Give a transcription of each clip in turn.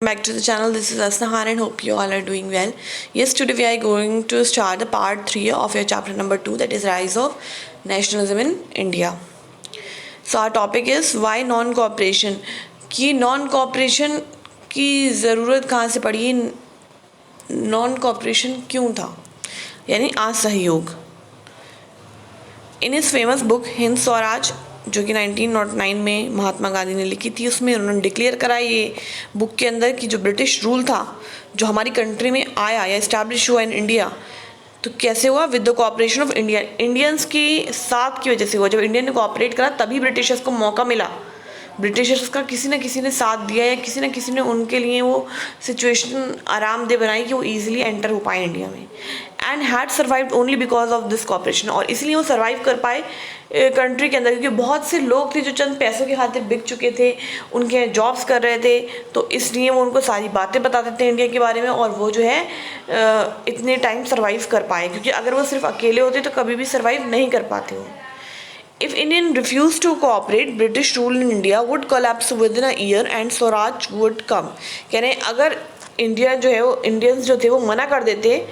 Back to the channel. This is Asnahan and hope you all are doing well. Yes, today we are going to start the part 3 of your chapter number 2, that is Rise of Nationalism in India. So our topic is why non-cooperation. कि non-cooperation की ज़रूरत कहाँ से पड़ी, non-cooperation क्यों था, यानी असहयोग. In his famous book Hind Swaraj, जो कि 1909 में महात्मा गांधी ने लिखी थी, उसमें उन्होंने डिक्लेयर करा ये बुक के अंदर कि जो ब्रिटिश रूल था जो हमारी कंट्री में आया या इस्टेब्लिश हुआ इन इंडिया, तो कैसे हुआ, with the cooperation of India. Indians की साथ की वजह से हुआ. जब इंडियन ने कोऑपरेट करा तभी ब्रिटिशर्स को मौका मिला. ब्रिटिशर्स का किसी न किसी ने साथ दिया या किसी न किसी ने उनके लिए वो सिचुएशन आरामदेह बनाई कि वो ईजिली एंटर हो पाए इंडिया में. And had survived only because of this cooperation. और इसलिए वो सर्वाइव कर पाए कंट्री के अंदर, क्योंकि बहुत से लोग थे जो चंद पैसों के खातिर बिक चुके थे, उनके जॉब्स कर रहे थे, तो इसलिए वो उनको सारी बातें बताते थे इंडिया के बारे में, और वो जो है इतने टाइम सर्वाइव कर पाए. क्योंकि अगर वो सिर्फ अकेले होते तो कभी भी सर्वाइव नहीं कर पाते हो. If Indian refused to cooperate, British rule in India would collapse within a year and Swaraj would come. कह रहे हैं अगर इंडिया जो है वो इंडियंस जो थे वो मना कर देते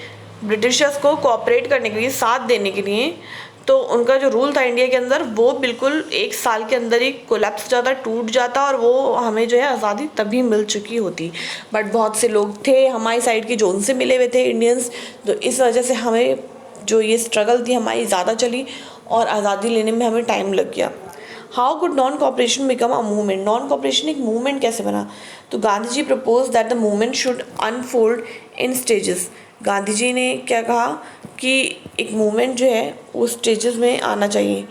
ब्रिटिशर्स को कोऑपरेट करने के लिए, साथ देने के लिए, तो उनका जो रूल था इंडिया के अंदर वो बिल्कुल एक साल के अंदर ही कोलैप्स हो जाता, टूट जाता, और वो हमें जो है आज़ादी तभी मिल चुकी होती. बट बहुत से लोग थे हमारी साइड के जो उनसे मिले हुए थे इंडियंस, तो इस वजह से हमें जो ये स्ट्रगल थी हमारी ज़्यादा चली और आज़ादी लेने में हमें टाइम लग गया. How could non cooperation become a movement. Non cooperation एक मूवमेंट कैसे बना, तो Gandhi ji propose that the movement should unfold in stages. Gandhi ji ने क्या कहा कि एक मूवमेंट जो है वो स्टेजेस में आना चाहिए.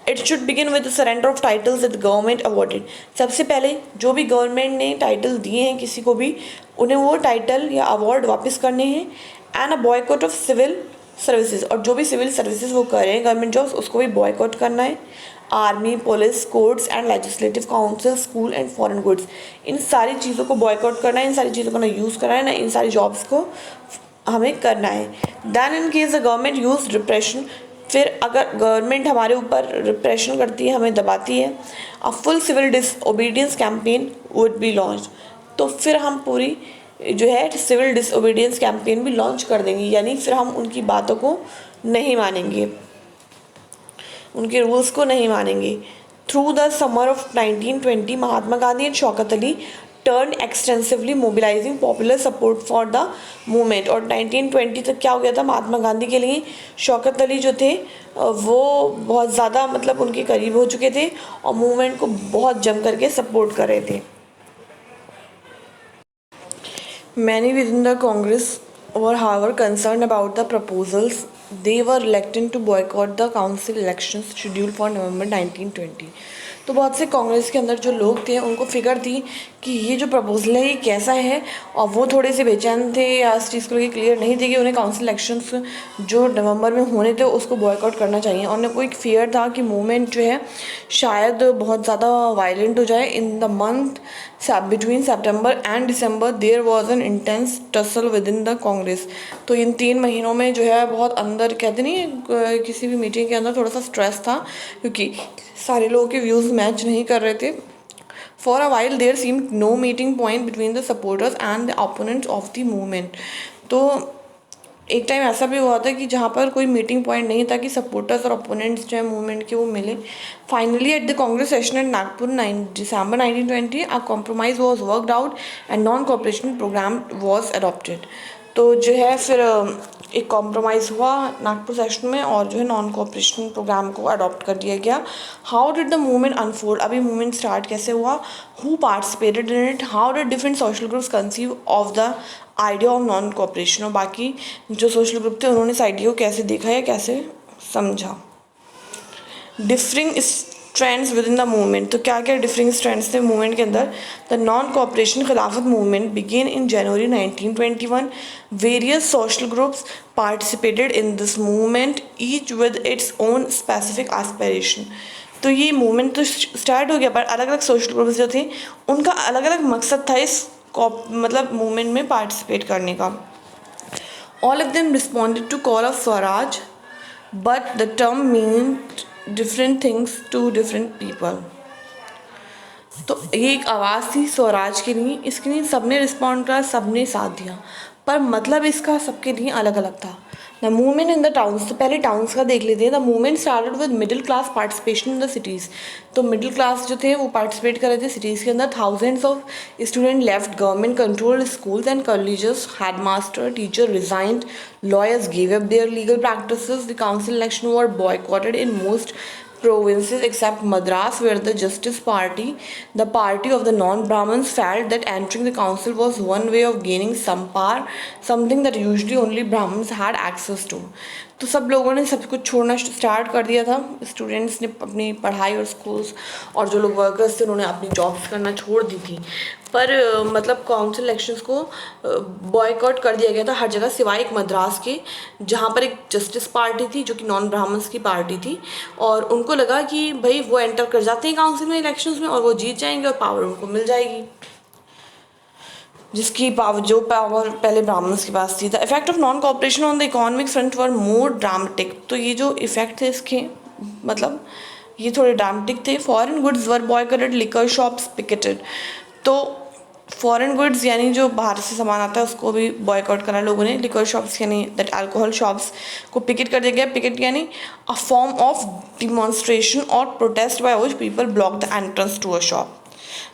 It should begin with the surrender of titles that government awarded. सबसे पहले जो भी गवर्नमेंट ने टाइटल दिए हैं किसी को भी, उन्हें वो टाइटल या अवार्ड वापस करने हैं. And a boycott of civil services. और जो भी सिविल सर्विसेज वो कर रहे हैं गवर्नमेंट जॉब्स, उसको भी बॉयकॉट करना है. Army, police, courts and legislative council, school and foreign goods, इन सारी चीज़ों को बॉयकॉट करना है. इन सारी चीज़ों को ना यूज़ करना है, ना इन सारी जॉब्स को हमें करना है. Then in case the government use repression. फिर अगर गवर्नमेंट हमारे ऊपर रिप्रेशन करती है, हमें दबाती है, a full civil disobedience campaign would be launch. तो फिर हम पूरी जो है सिविल डिसओबीडियंस कैंपेन भी लॉन्च कर देंगे, यानी फिर हम उनकी बातों को नहीं मानेंगे, उनके रूल्स को नहीं मानेंगे. Through the summer of 1920 Mahatma Gandhi and Shaukat Ali turn extensively mobilising popular support for the movement. और 1920 तक क्या हो गया था, महात्मा गांधी के लिए शौकत अली जो थे वो बहुत ज़्यादा मतलब उनके करीब हो चुके थे और मूवमेंट को बहुत जम करके सपोर्ट कर रहे थे. Many within the Congress were, however, concerned about the proposals. They were reluctant to boycott the council elections scheduled for November 1920. तो बहुत से कांग्रेस के अंदर जो लोग थे उनको फिक्र थी कि ये जो प्रपोजल है ये कैसा है, और वो थोड़े से बेचैन थे या इस चीज़ को लेकर क्लियर नहीं थे कि उन्हें काउंसिल इलेक्शंस जो नवंबर में होने थे उसको बॉयकॉट करना चाहिए. और उन्हें कोई फियर था कि मूवमेंट जो है शायद बहुत ज़्यादा वायलेंट हो जाए. In the month between September and December there was an intense tussle within the Congress. तो इन 3 महीनों में जो है बहुत अंदर कहते नहीं किसी भी मीटिंग के अंदर थोड़ा सा स्ट्रेस था, क्योंकि सारे लोगों के व्यूज़ मैच नहीं कर रहे थे. For a while there seemed no meeting point between the supporters and the opponents of the movement. तो एक टाइम ऐसा भी हुआ था कि जहाँ पर कोई मीटिंग पॉइंट नहीं था कि सपोर्टर्स और ओपोनेंट्स जो है मूवमेंट के वो मिले. Finally at the Congress session at Nagpur December 1920 a compromise was worked out and non cooperation programme was adopted. तो जो है फिर एक कॉम्प्रोमाइज़ हुआ नागपुर सेशन में और जो है नॉन कॉपरेशन प्रोग्राम को अडॉप्ट कर दिया गया. How did the movement unfold. अभी मूवमेंट स्टार्ट कैसे हुआ, who participated in it, how did different social groups conceive of the idea of non cooperation. और बाकी जो सोशल ग्रुप थे उन्होंने इस आइडिया को कैसे देखा या कैसे समझा. Differing strands within the movement. तो क्या क्या डिफरिंग स्ट्रैंड्स थे मूवमेंट के अंदर. The non cooperation Khilafat movement began in January 1921. Various social groups participated in this movement each with its own specific aspiration. तो ये मूवमेंट तो स्टार्ट हो गया, पर अलग अलग सोशल ग्रुप्स जो थे उनका अलग अलग मकसद था इस मतलब मूवमेंट में पार्टिसिपेट करने का. All of them responded to call of swaraj, but the term meant different things to different people. तो ये एक आवाज़ थी स्वराज के लिए, इसके लिए सबने रिस्पॉन्ड करा, सबने साथ दिया, पर मतलब इसका सबके लिए अलग अलग था। The movement in the towns, तो पहले टाउन्स का देख लेते हैं। The movement started with middle class participation in the cities. तो मिडिल क्लास जो थे वो पार्टिसिपेट कर रहे थे सिटीज़ के अंदर। Thousands of student left government controlled schools and colleges, head master teacher resigned, lawyers gave up their legal practices, the council election were boycotted in most provinces except Madras, where the Justice Party, the party of the non-Brahmins, felt that entering the council was one way of gaining some power, something that usually only Brahmins had access to. तो सब लोगों ने सब कुछ छोड़ना start कर दिया था। स्टूडेंट्स ने अपनी पढ़ाई और स्कूल्स, और जो लोग वर्कर्स थे उन्होंने अपनी जॉब्स करना छोड़ दी थी। पर मतलब काउंसिल इलेक्शंस को बॉयकॉट कर दिया गया था हर जगह, सिवाय एक मद्रास के, जहाँ पर एक जस्टिस पार्टी थी जो कि नॉन ब्राह्मण्स की पार्टी थी, और उनको लगा कि भाई वो एंटर कर जाते हैं काउंसिल में इलेक्शंस में और वो जीत जाएंगे और पावर उनको मिल जाएगी, जिसकी पावर, जो पावर पहले ब्राह्मण्स के पास थी। The effect of non cooperation on the economic front were more dramatic. तो ये जो इफेक्ट थे इसके, मतलब ये थोड़े ड्रामेटिक थे। Foreign goods were boycotted, liquor shops picketed. तो फॉरेन गुड्स यानी जो बाहर से सामान आता है उसको भी बॉयकॉट करा लोगों ने। लिकर शॉप्स यानी दैट अल्कोहल शॉप्स को पिकेट कर दिया गया। पिकेट यानी अ फॉर्म ऑफ डिमॉन्स्ट्रेशन और protest by which people block the entrance to a shop.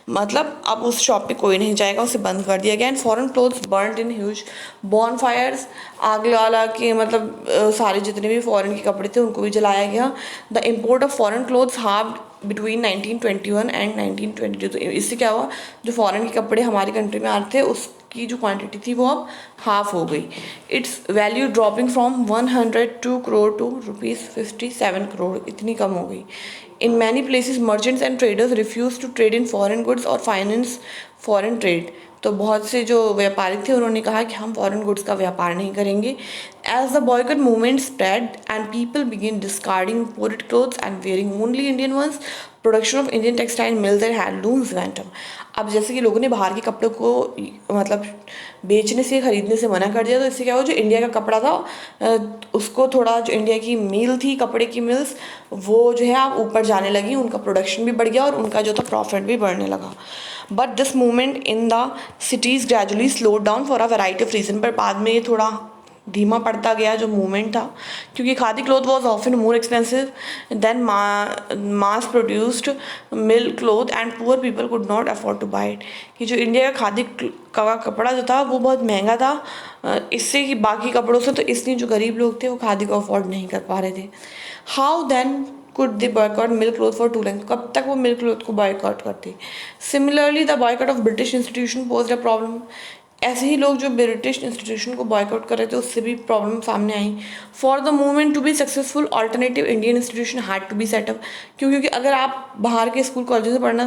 मतलब अब उस शॉप पे कोई नहीं जाएगा, उसे बंद कर दिया गया। And foreign clothes burned in huge bonfires, आग लगा के, मतलब सारे जितने भी फॉरेन के कपड़े थे उनको भी जलाया गया। The import of foreign clothes half between 1921 and 1922। तो इससे क्या हुआ, जो फॉरेन के कपड़े हमारी कंट्री में आते थे उसकी जो क्वांटिटी थी वो अब हाफ हो गई। Its value dropping from 102 crore to ₹57 crore, इतनी कम हो गई। In many places, merchants and traders refused to trade in foreign goods or finance foreign trade. तो बहुत से जो व्यापारी थे उन्होंने कहा कि हम फॉरेन गुड्स का व्यापार नहीं करेंगे। As the boycott movement spread and people begin discarding imported clothes and wearing only Indian ones, production of Indian textile mills and handlooms went up. अब जैसे कि लोगों ने बाहर के कपड़ों को मतलब बेचने से, खरीदने से मना कर दिया, तो इससे क्या हुआ, जो इंडिया का कपड़ा था उसको थोड़ा, जो इंडिया की मिल थी, कपड़े की मिल्स, वो जो है अब ऊपर जाने लगी, उनका प्रोडक्शन भी बढ़ गया और उनका जो था प्रॉफिट भी बढ़ने लगा। But this movement in the cities gradually slowed down for a variety of reason. पर बाद में ये थोड़ा धीमा पड़ता गया जो मूवमेंट था, क्योंकि khadi cloth was often more expensive then mass produced mill cloth and poor people could not afford two by it. कि जो इंडिया का खादी का कपड़ा जो था वो बहुत महंगा था इससे कि बाकी कपड़ों से, तो इसलिए जो गरीब लोग थे वो खादी को अफोर्ड नहीं कर पा रहे थे। How then could they boycott mill cloth for too length, कब तक वो मिल्क क्लोथ को बॉयकॉट करते। Similarly the boycott of British institution posed a problem. ऐसे ही लोग जो ब्रिटिश इंस्टीट्यूशन को बॉयकॉट कर रहे थे उससे भी प्रॉब्लम सामने आई। For the movement to be successful alternative Indian institution had to be set up. क्योंकि अगर आप बाहर के स्कूल कॉलेजेस में पढ़ना,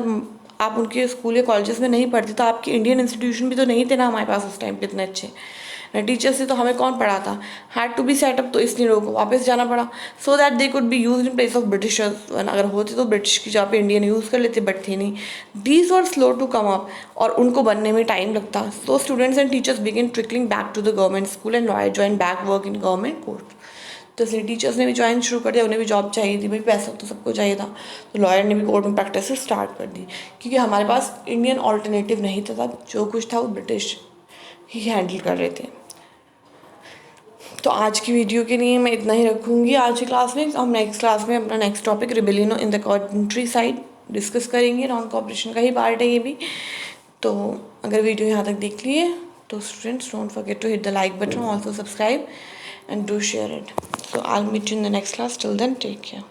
आप उनके स्कूल या कॉलेजेस में नहीं पढ़ते, तो आपके इंडियन इंस्टीट्यूशन भी तो नहीं थे ना हमारे पास उस टाइम पे इतने अच्छे टीचर्स से, तो हमें कौन पढ़ाता। हैड टू बी सेटअप, तो इसलिए लोगों को वापस जाना पड़ा so that they could be use in place of Britishers. अगर होते तो ब्रिटिश की जगह पे इंडियन यूज़ कर लेते, बट थे नहीं। These were slow to come up, और उनको बनने में टाइम लगता। So students and teachers begin trickling back to the government school and lawyer join back work in government court. तो इसलिए टीचर्स ने भी ज्वाइन शुरू कर दिया, उन्हें भी जॉब चाहिए थी, भाई पैसा तो सबको चाहिए था, तो लॉयर ने भी कोर्ट में प्रैक्टिस स्टार्ट कर दी, क्योंकि हमारे पास इंडियन ऑल्टरनेटिव नहीं था तब, जो कुछ था वो ब्रिटिश ही हैंडल कर रहे थे। तो आज की वीडियो के लिए मैं इतना ही रखूँगी आज की क्लास में। हम नेक्स्ट क्लास में अपना next topic rebellion in the country side discuss करेंगे। नॉन कोऑपरेशन का ही पार्ट है ये भी। तो अगर वीडियो यहाँ तक देख लिए तो students don't forget to hit the like button, also subscribe and do share it. So I'll meet you in the next class. Till then, take care.